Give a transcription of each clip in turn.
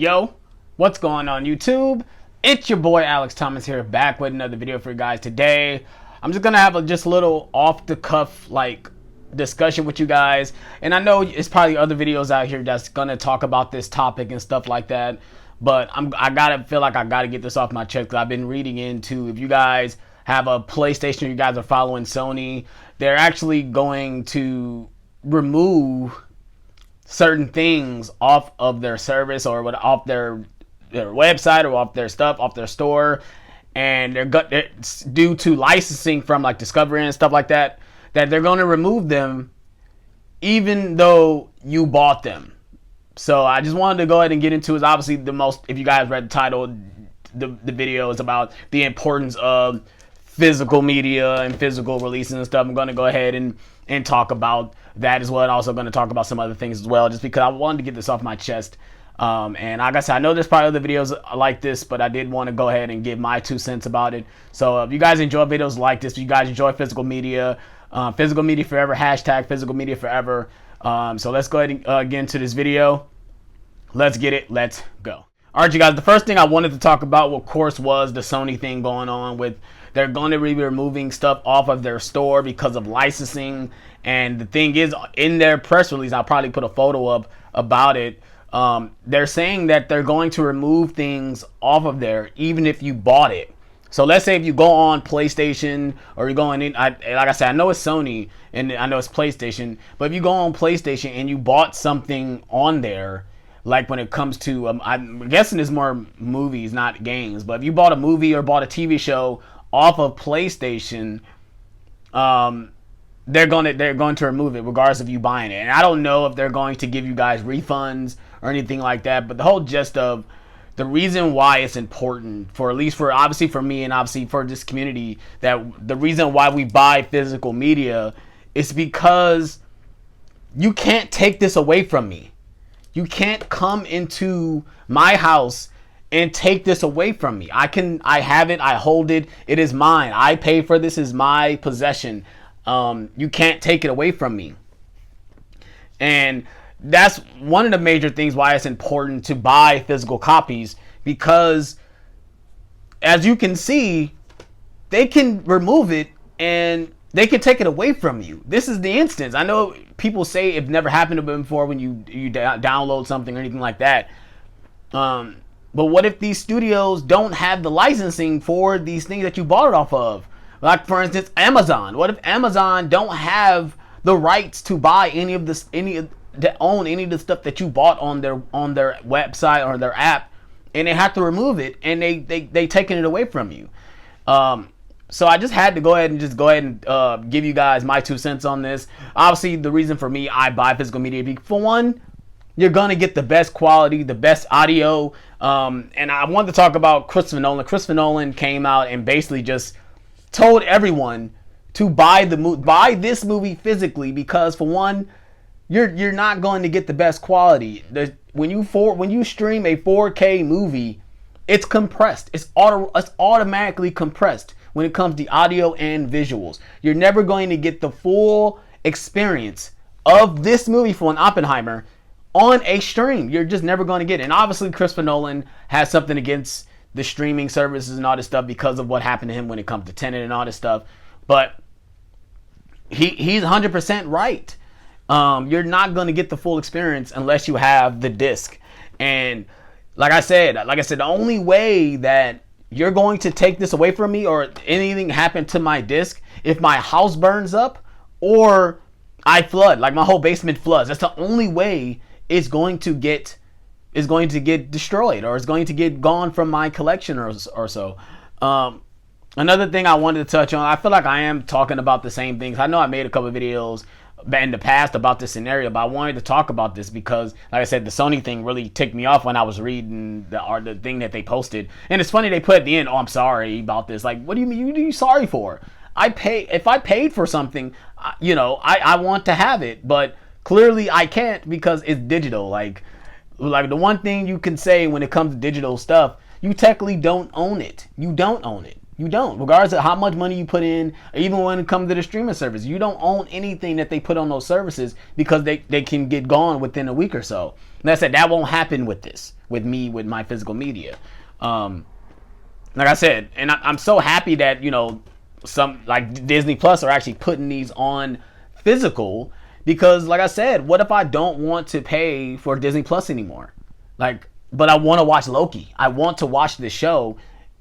Yo, what's going on YouTube? It's your boy Alex Thomas here, back with another video for you guys today. I'm just gonna have a little off the cuff discussion with you guys, and I know it's probably other videos out here that's gonna talk about this topic and stuff like that, but I gotta get this off my chest because I've been reading into, if you guys have a PlayStation, you guys are following Sony, they're actually going to remove certain things off of their service or off their website or off their stuff, off their store, and it's due to licensing from like Discovery and stuff like that, that they're going to remove them even though you bought them. So I just wanted to go ahead and get into it. Obviously, if you guys read the title, the video is about the importance of physical media and physical releases and stuff. I'm going to go ahead and talk about that as well, and also going to talk about some other things as well, just because I wanted to get this off my chest. And like I said, I know there's probably other videos like this, but I did want to go ahead and give my 2 cents about it. So if you guys enjoy videos like this, if you guys enjoy physical media forever, hashtag physical media forever. So let's go ahead and get into this video. Let's get it. Let's go. All right, you guys, the first thing I wanted to talk about, of course, was the Sony thing going on with they're going to be removing stuff off of their store because of licensing. And the thing is, in their press release, I'll probably put a photo up about it. They're saying that they're going to remove things off of there, even if you bought it. So let's say if you go on PlayStation or you're going in, like I said, I know it's Sony and I know it's PlayStation, but if you go on PlayStation and you bought something on there, like when it comes to, I'm guessing it's more movies, not games, but if you bought a movie or bought a TV show off of PlayStation, they're going to remove it regardless of you buying it. And I don't know if they're going to give you guys refunds or anything like that, but the whole gist of the reason why it's important, for at least for obviously for me and obviously for this community, that the reason why we buy physical media is because you can't take this away from me. You can't come into my house and take this away from me. I have it, I hold it, it is mine. I pay for this, is my possession. You can't take it away from me. And that's one of the major things why it's important to buy physical copies, because as you can see, they can remove it and they can take it away from you. This is the instance. I know people say it never happened to them before when you download something or anything like that. But what if these studios don't have the licensing for these things that you bought it off of? Like, for instance, Amazon. What if Amazon don't have the rights to buy any of the stuff that you bought on their website or their app, and they have to remove it, and they taking it away from you? So I just had to go ahead and give you guys my 2 cents on this. Obviously, the reason for me I buy physical media, for one, you're gonna get the best quality, the best audio. And I wanted to talk about Christopher Nolan. Christopher Nolan came out and basically just told everyone to buy this movie physically, because for one, you're not going to get the best quality. When you stream a 4K movie, it's compressed. It's automatically compressed when it comes to audio and visuals. You're never going to get the full experience of this movie for an Oppenheimer on a stream. You're just never going to get it. And obviously, Christopher Nolan has something against the streaming services and all this stuff because of what happened to him when it comes to Tenet and all this stuff. But he's 100% right. You're not going to get the full experience unless you have the disc. And like I said, the only way that you're going to take this away from me or anything happen to my disc, if my house burns up or I flood, like my whole basement floods, that's the only way it's going to get destroyed, or it's going to get gone from my collection or so. Another thing I wanted to touch on, I feel like I am talking about the same things. I know I made a couple of videos in the past about this scenario, but I wanted to talk about this because, like I said, the Sony thing really ticked me off when I was reading the thing that they posted. And it's funny, they put at the end, "Oh, I'm sorry about this." Like, what do you mean? What are you sorry for? If I paid for something, I want to have it, but clearly I can't because it's digital. Like the one thing you can say when it comes to digital stuff, you technically don't own it. You don't own it. You don't. Regardless of how much money you put in, or even when it comes to the streaming service, you don't own anything that they put on those services because they can get gone within a week or so. And I said that won't happen with this, with me, with my physical media. Like I said, and I'm so happy that, you know, some like Disney Plus are actually putting these on physical, because like I said, what if I don't want to pay for Disney Plus anymore? Like, but I want to watch Loki. I want to watch the show.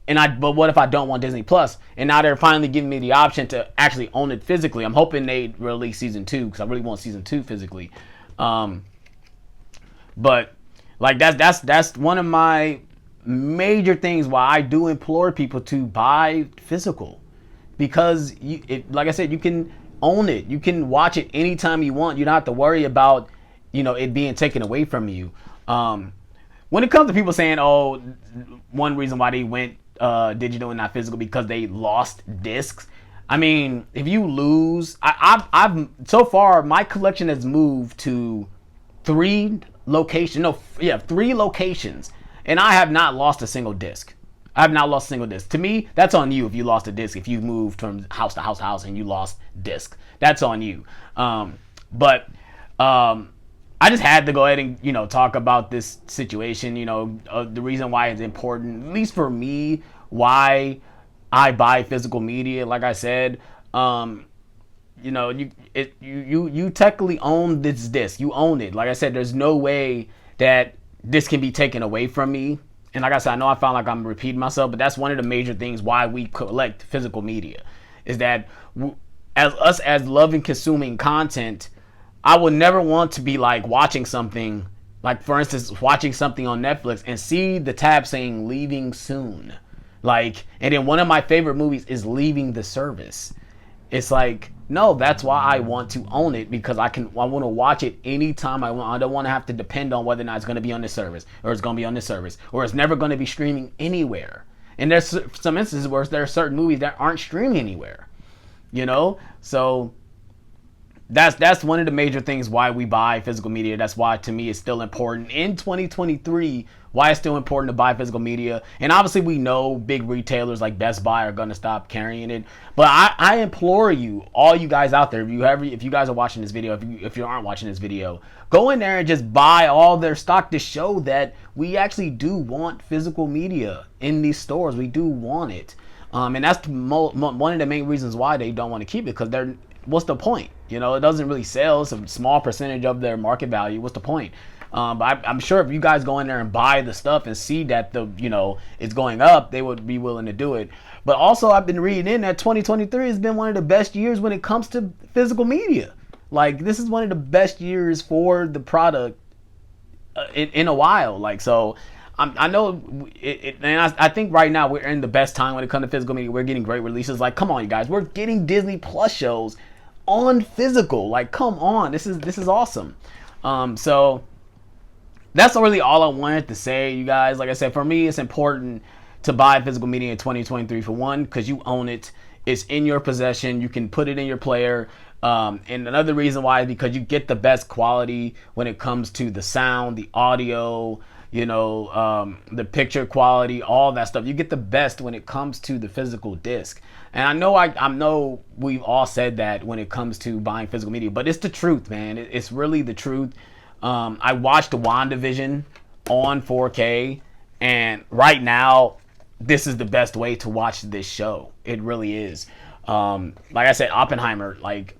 But what if I don't want Disney Plus? And now they're finally giving me the option to actually own it physically. I'm hoping they release season 2 because I really want season 2 physically. But like that's one of my major things why I do implore people to buy physical, because like I said, you can own it. You can watch it anytime you want. You don't have to worry about, you know, it being taken away from you. When it comes to people saying, oh, one reason why they went digital and not physical because they lost discs. I mean, if you lose, I've so far my collection has moved to 3 locations. And I have not lost a single disc. I have not lost a single disc. To me, that's on you if you lost a disc. If you moved from house to house and you lost disc, that's on you. But I just had to go ahead and, you know, talk about this situation. You know, the reason why it's important, at least for me, why I buy physical media. Like I said, you know, you technically own this disc. You own it. Like I said, there's no way that this can be taken away from me. And like I said, I know I found like I'm repeating myself, but that's one of the major things why we collect physical media, is that as loving consuming content, I would never want to be like watching something, like for instance, watching something on Netflix and see the tab saying leaving soon. Like, and then one of my favorite movies is leaving the service. It's like, no, that's why I want to own it, because I want to watch it anytime I want. I don't want to have to depend on whether or not it's going to be on this service, or it's going to be on this service, or it's never going to be streaming anywhere. And there's some instances where there are certain movies that aren't streaming anywhere, you know? So that's one of the major things why we buy physical media. That's why, to me, it's still important in 2023. Why it's still important to buy physical media. And obviously we know big retailers like Best Buy are going to stop carrying it. But I implore you, all you guys out there, if you guys are watching this video, if you aren't watching this video, go in there and just buy all their stock to show that we actually do want physical media in these stores. We do want it. And that's one of the main reasons why they don't want to keep it, because what's the point? You know, it doesn't really sell. It's a small percentage of their market value. What's the point? But I'm sure if you guys go in there and buy the stuff and see that it's going up, they would be willing to do it. But also, I've been reading in that 2023 has been one of the best years when it comes to physical media. Like, this is one of the best years for the product in a while. Like, so I know and I think right now we're in the best time when it comes to physical media. We're getting great releases. Like, come on, you guys, we're getting Disney Plus shows on physical. Like, come on, this is awesome. So that's really all I wanted to say, you guys. Like I said, for me, it's important to buy physical media in 2023, for one, because you own it. It's in your possession. You can put it in your player. And another reason why is because you get the best quality when it comes to the sound, the audio, the picture quality, all that stuff. You get the best when it comes to the physical disc. And I know we've all said that when it comes to buying physical media, but it's the truth, man. It's really the truth. I watched WandaVision on 4K, and right now, this is the best way to watch this show. It really is. Like I said, Oppenheimer, like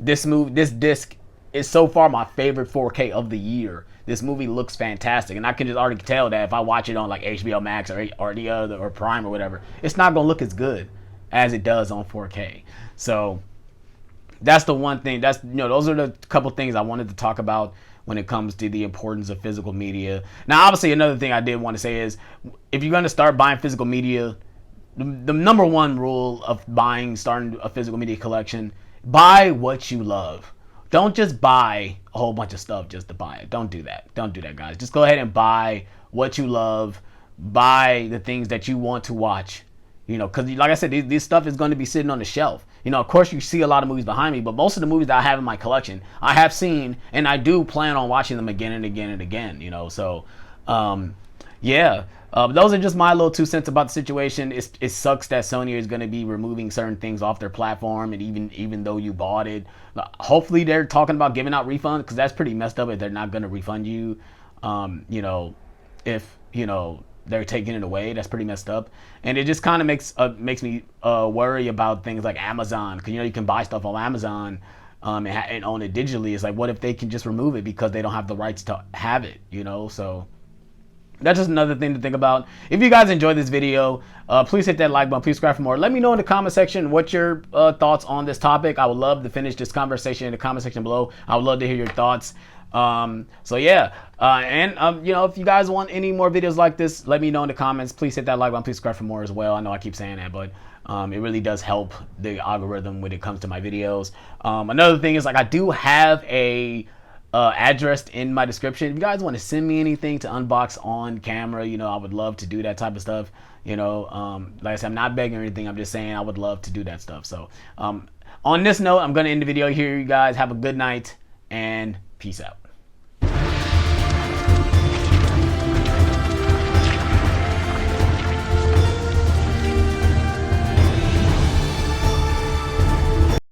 this disc is so far my favorite 4K of the year. This movie looks fantastic, and I can just already tell that if I watch it on like HBO Max or the other or Prime or whatever, it's not gonna look as good as it does on 4K. So that's the one thing. Those are the couple things I wanted to talk about when it comes to the importance of physical media. Now, obviously, another thing I did want to say is, if you're going to start buying physical media, the number one rule of starting a physical media collection, buy what you love. Don't just buy a whole bunch of stuff just to buy it. Don't do that. Don't do that, guys. Just go ahead and buy what you love. Buy the things that you want to watch. Because like I said, this stuff is going to be sitting on the shelf. Of course, you see a lot of movies behind me, but most of the movies that I have in my collection, I have seen, and I do plan on watching them again and again and again. So, yeah. But those are just my little 2 cents about the situation. It sucks that Sony is going to be removing certain things off their platform, and even though you bought it, hopefully they're talking about giving out refunds, because that's pretty messed up if they're not going to refund you. You know, if they're taking it away, that's pretty messed up, and it just kind of makes me worry about things like Amazon, because you can buy stuff on Amazon. And own it digitally. It's like, what if they can just remove it because they don't have the rights to have it, So that's just another thing to think about. If you guys enjoyed this video, please hit that like button. Please subscribe for more. Let me know in the comment section what your thoughts on this topic. I would love to finish this conversation in the comment section below. I would love to hear your thoughts. So yeah, if you guys want any more videos like this, let me know in the comments. Please hit that like button. Please subscribe for more as well. I know I keep saying that, but it really does help the algorithm when it comes to my videos. Another thing is, like, I do have a address in my description. If you guys want to send me anything to unbox on camera, I would love to do that type of stuff. Like I said, I'm not begging or anything. I'm just saying I would love to do that stuff. So on this note, I'm going to end the video here. You guys have a good night and peace out.